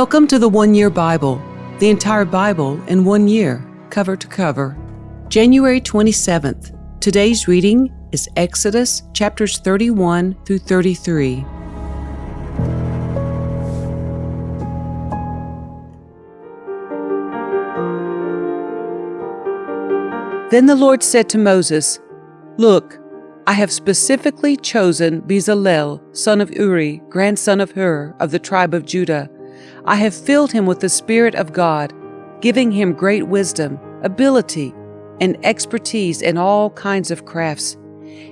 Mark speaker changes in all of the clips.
Speaker 1: Welcome to the 1 Year Bible, the entire Bible in 1 year, cover to cover. January 27th. Today's reading is Exodus chapters 31 through 33. Then the Lord said to Moses, "Look, I have specifically chosen Bezalel, son of Uri, grandson of Hur, of the tribe of Judah. I have filled him with the Spirit of God, giving him great wisdom, ability, and expertise in all kinds of crafts.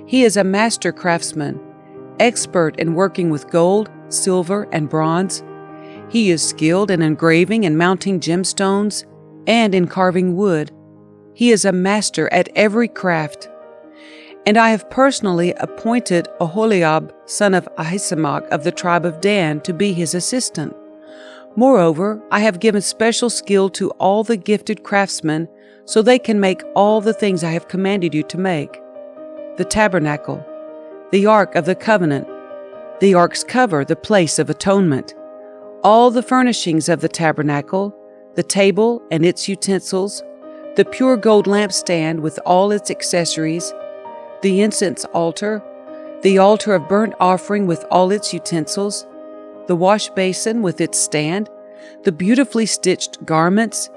Speaker 1: He is a master craftsman, expert in working with gold, silver, and bronze. He is skilled in engraving and mounting gemstones and in carving wood. He is a master at every craft. And I have personally appointed Oholiab, son of Ahisamach of the tribe of Dan, to be his assistant. Moreover, I have given special skill to all the gifted craftsmen so they can make all the things I have commanded you to make: the tabernacle, the ark of the covenant, the ark's cover, the place of atonement, all the furnishings of the tabernacle, the table and its utensils, the pure gold lampstand with all its accessories, the incense altar, the altar of burnt offering with all its utensils, the wash basin with its stand, the beautifully stitched garments,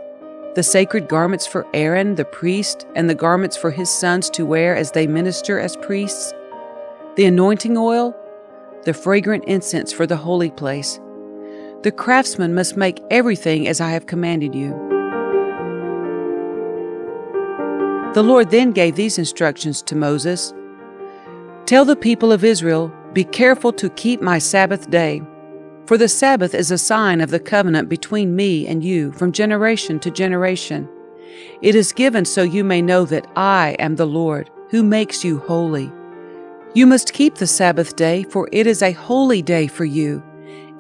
Speaker 1: the sacred garments for Aaron the priest, and the garments for his sons to wear as they minister as priests, the anointing oil, the fragrant incense for the holy place. The craftsman must make everything as I have commanded you." The Lord then gave these instructions to Moses. "Tell the people of Israel, be careful to keep my Sabbath day. For the Sabbath is a sign of the covenant between me and you from generation to generation. It is given so you may know that I am the Lord, who makes you holy. You must keep the Sabbath day, for it is a holy day for you.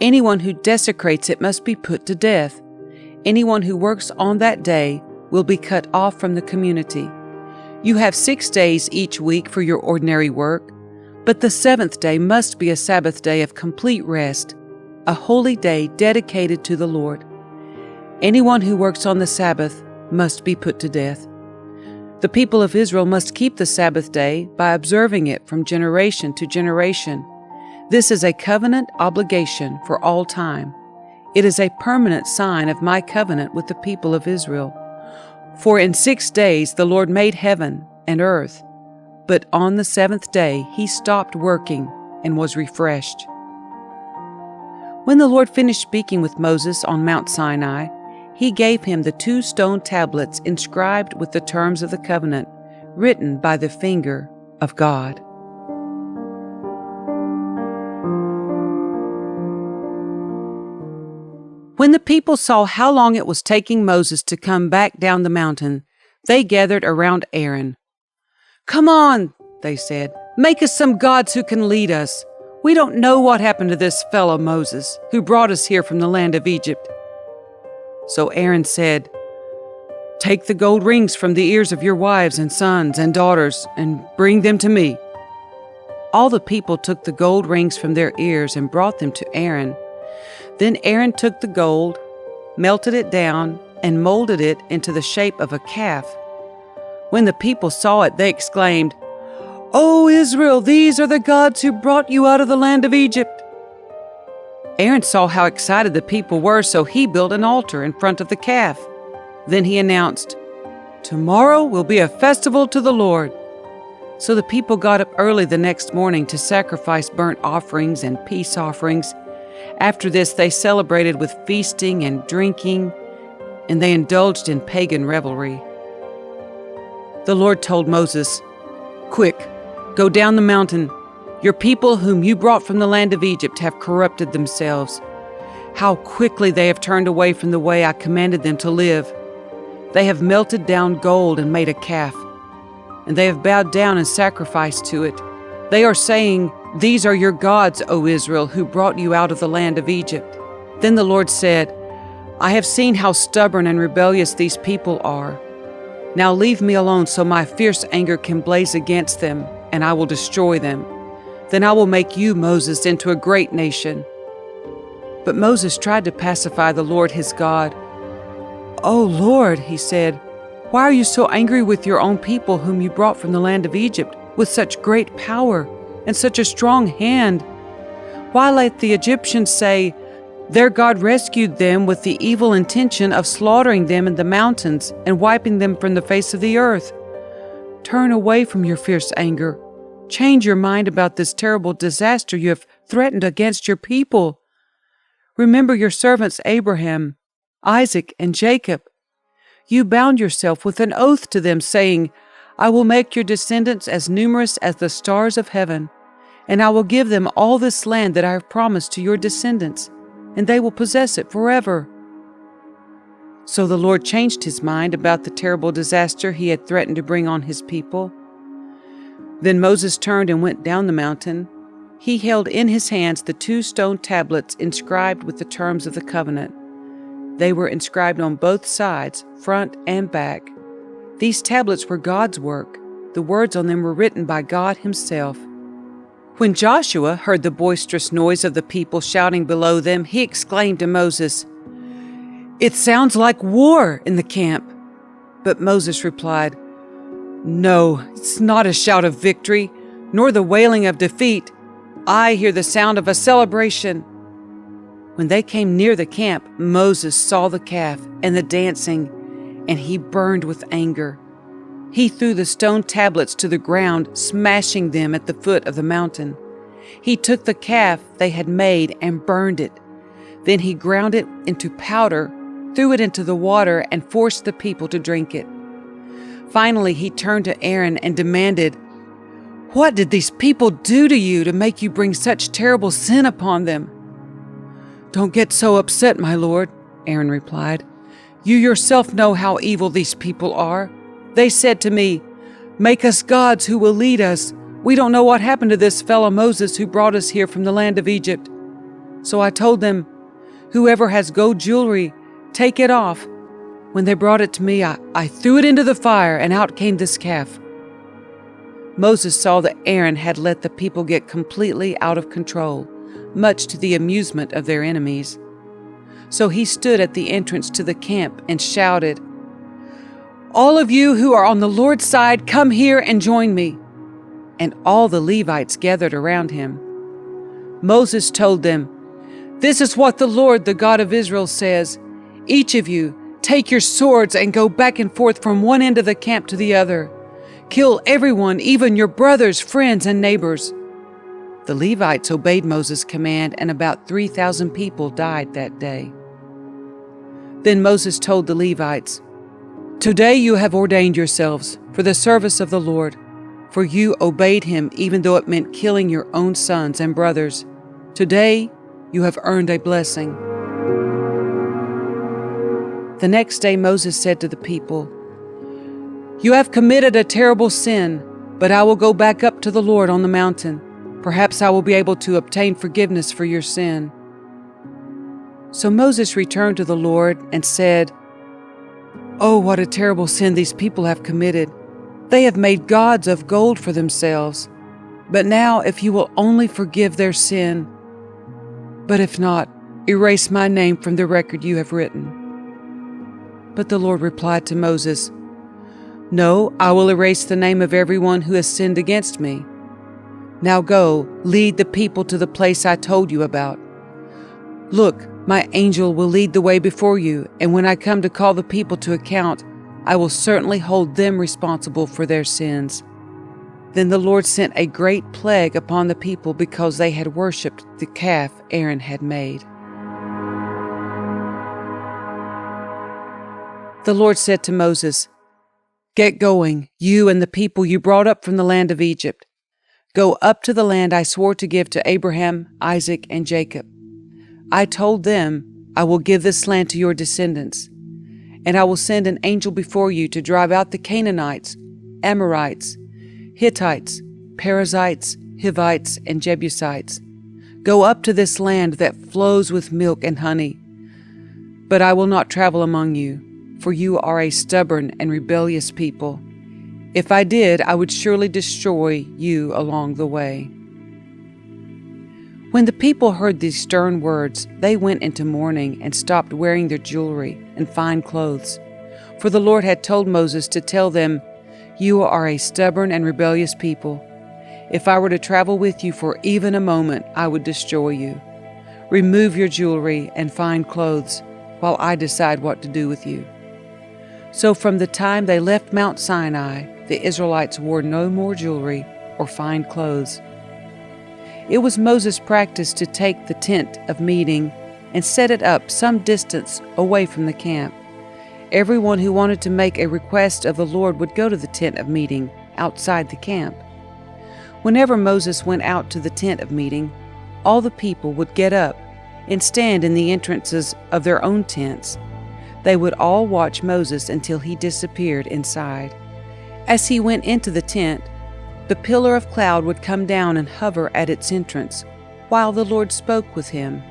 Speaker 1: Anyone who desecrates it must be put to death. Anyone who works on that day will be cut off from the community. You have 6 days each week for your ordinary work, but the 7th day must be a Sabbath day of complete rest, a holy day dedicated to the Lord. Anyone who works on the Sabbath must be put to death. The people of Israel must keep the Sabbath day by observing it from generation to generation. This is a covenant obligation for all time. It is a permanent sign of my covenant with the people of Israel. For in 6 days the Lord made heaven and earth, but on the 7th day he stopped working and was refreshed." When the Lord finished speaking with Moses on Mount Sinai, he gave him the 2 stone tablets inscribed with the terms of the covenant, written by the finger of God. When the people saw how long it was taking Moses to come back down the mountain, they gathered around Aaron. "Come on," they said, "make us some gods who can lead us. We don't know what happened to this fellow Moses, who brought us here from the land of Egypt." So Aaron said, "Take the gold rings from the ears of your wives and sons and daughters and bring them to me." All the people took the gold rings from their ears and brought them to Aaron. Then Aaron took the gold, melted it down, and molded it into the shape of a calf. When the people saw it, they exclaimed, "O Israel, these are the gods who brought you out of the land of Egypt." Aaron saw how excited the people were, so he built an altar in front of the calf. Then he announced, "Tomorrow will be a festival to the Lord." So the people got up early the next morning to sacrifice burnt offerings and peace offerings. After this, they celebrated with feasting and drinking, and they indulged in pagan revelry. The Lord told Moses, "Quick, go down the mountain. Your people whom you brought from the land of Egypt have corrupted themselves. How quickly they have turned away from the way I commanded them to live. They have melted down gold and made a calf, and they have bowed down and sacrificed to it. They are saying, 'These are your gods, O Israel, who brought you out of the land of Egypt.'" Then the Lord said, "I have seen how stubborn and rebellious these people are. Now leave me alone so my fierce anger can blaze against them, and I will destroy them. Then I will make you, Moses, into a great nation." But Moses tried to pacify the Lord his God. "Oh Lord," he said, "why are you so angry with your own people whom you brought from the land of Egypt with such great power and such a strong hand? Why let the Egyptians say, 'Their God rescued them with the evil intention of slaughtering them in the mountains and wiping them from the face of the earth?' Turn away from your fierce anger. Change your mind about this terrible disaster you have threatened against your people. Remember your servants Abraham, Isaac, and Jacob. You bound yourself with an oath to them, saying, 'I will make your descendants as numerous as the stars of heaven, and I will give them all this land that I have promised to your descendants, and they will possess it forever.'" So the Lord changed his mind about the terrible disaster he had threatened to bring on his people. Then Moses turned and went down the mountain. He held in his hands the 2 stone tablets inscribed with the terms of the covenant. They were inscribed on both sides, front and back. These tablets were God's work. The words on them were written by God himself. When Joshua heard the boisterous noise of the people shouting below them, he exclaimed to Moses, "It sounds like war in the camp." But Moses replied, "No, it's not a shout of victory, nor the wailing of defeat. I hear the sound of a celebration." When they came near the camp, Moses saw the calf and the dancing, and he burned with anger. He threw the stone tablets to the ground, smashing them at the foot of the mountain. He took the calf they had made and burned it. Then he ground it into powder, threw it into the water, and forced the people to drink it. Finally, he turned to Aaron and demanded, "What did these people do to you to make you bring such terrible sin upon them?" "Don't get so upset, my lord," Aaron replied. "You yourself know how evil these people are. They said to me, 'Make us gods who will lead us. We don't know what happened to this fellow Moses who brought us here from the land of Egypt.' So I told them, 'Whoever has gold jewelry, take it off.' When they brought it to me, I threw it into the fire, and out came this calf." Moses saw that Aaron had let the people get completely out of control, much to the amusement of their enemies. So he stood at the entrance to the camp and shouted, "All of you who are on the Lord's side, come here and join me." And all the Levites gathered around him. Moses told them, "This is what the Lord, the God of Israel, says. Each of you, take your swords and go back and forth from one end of the camp to the other. Kill everyone, even your brothers, friends, and neighbors." The Levites obeyed Moses' command, and about 3,000 people died that day. Then Moses told the Levites, "Today you have ordained yourselves for the service of the Lord, for you obeyed him even though it meant killing your own sons and brothers. Today you have earned a blessing." The next day Moses said to the people, "You have committed a terrible sin, but I will go back up to the Lord on the mountain. Perhaps I will be able to obtain forgiveness for your sin." So Moses returned to the Lord and said, "Oh, what a terrible sin these people have committed. They have made gods of gold for themselves. But now, if you will only forgive their sin, but if not, erase my name from the record you have written." But the Lord replied to Moses, "No, I will erase the name of everyone who has sinned against me. Now go, lead the people to the place I told you about. Look, my angel will lead the way before you, and when I come to call the people to account, I will certainly hold them responsible for their sins." Then the Lord sent a great plague upon the people because they had worshipped the calf Aaron had made. The Lord said to Moses, "Get going, you and the people you brought up from the land of Egypt. Go up to the land I swore to give to Abraham, Isaac, and Jacob. I told them, I will give this land to your descendants, and I will send an angel before you to drive out the Canaanites, Amorites, Hittites, Perizzites, Hivites, and Jebusites. Go up to this land that flows with milk and honey. But I will not travel among you, for you are a stubborn and rebellious people. If I did, I would surely destroy you along the way." When the people heard these stern words, they went into mourning and stopped wearing their jewelry and fine clothes. For the Lord had told Moses to tell them, "You are a stubborn and rebellious people. If I were to travel with you for even a moment, I would destroy you. Remove your jewelry and fine clothes while I decide what to do with you." So from the time they left Mount Sinai, the Israelites wore no more jewelry or fine clothes. It was Moses' practice to take the tent of meeting and set it up some distance away from the camp. Everyone who wanted to make a request of the Lord would go to the tent of meeting outside the camp. Whenever Moses went out to the tent of meeting, all the people would get up and stand in the entrances of their own tents. They would all watch Moses until he disappeared inside. As he went into the tent, the pillar of cloud would come down and hover at its entrance, while the Lord spoke with him.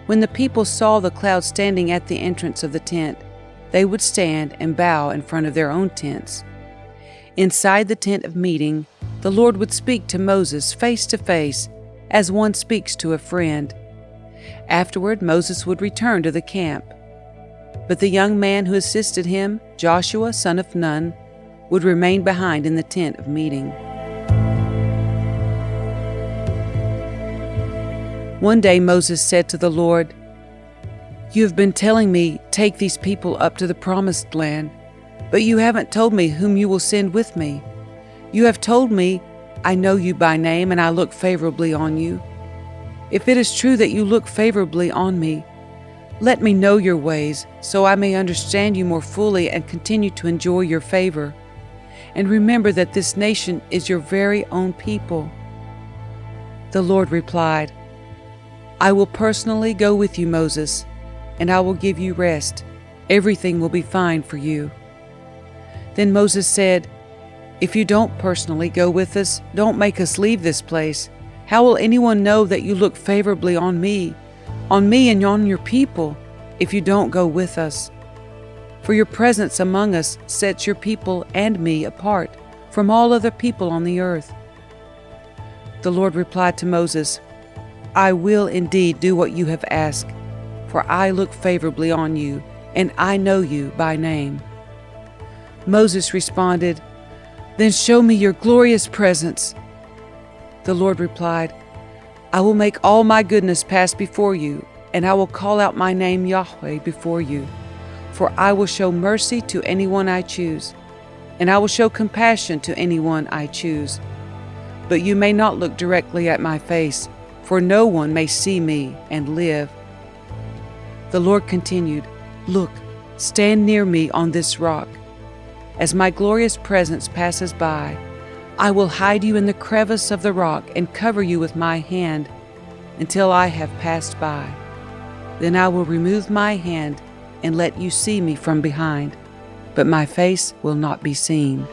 Speaker 1: When the people saw the cloud standing at the entrance of the tent, they would stand and bow in front of their own tents. Inside the tent of meeting, the Lord would speak to Moses face to face, as one speaks to a friend. Afterward, Moses would return to the camp. But the young man who assisted him, Joshua, son of Nun, would remain behind in the tent of meeting. One day Moses said to the Lord, "You have been telling me, 'Take these people up to the promised land,' but you haven't told me whom you will send with me. You have told me, 'I know you by name and I look favorably on you.' If it is true that you look favorably on me, let me know your ways so I may understand you more fully and continue to enjoy your favor. And remember that this nation is your very own people." The Lord replied, "I will personally go with you, Moses, and I will give you rest. Everything will be fine for you." Then Moses said, "If you don't personally go with us, don't make us leave this place. How will anyone know that you look favorably on me and on your people, if you don't go with us? For your presence among us sets your people and me apart from all other people on the earth." The Lord replied to Moses, "I will indeed do what you have asked, for I look favorably on you, and I know you by name." Moses responded, "Then show me your glorious presence." The Lord replied, "I will make all my goodness pass before you, and I will call out my name Yahweh before you. For I will show mercy to anyone I choose, and I will show compassion to anyone I choose. But you may not look directly at my face, for no one may see me and live." The Lord continued, "Look, stand near me on this rock. As my glorious presence passes by, I will hide you in the crevice of the rock and cover you with my hand until I have passed by. Then I will remove my hand and let you see me from behind, but my face will not be seen."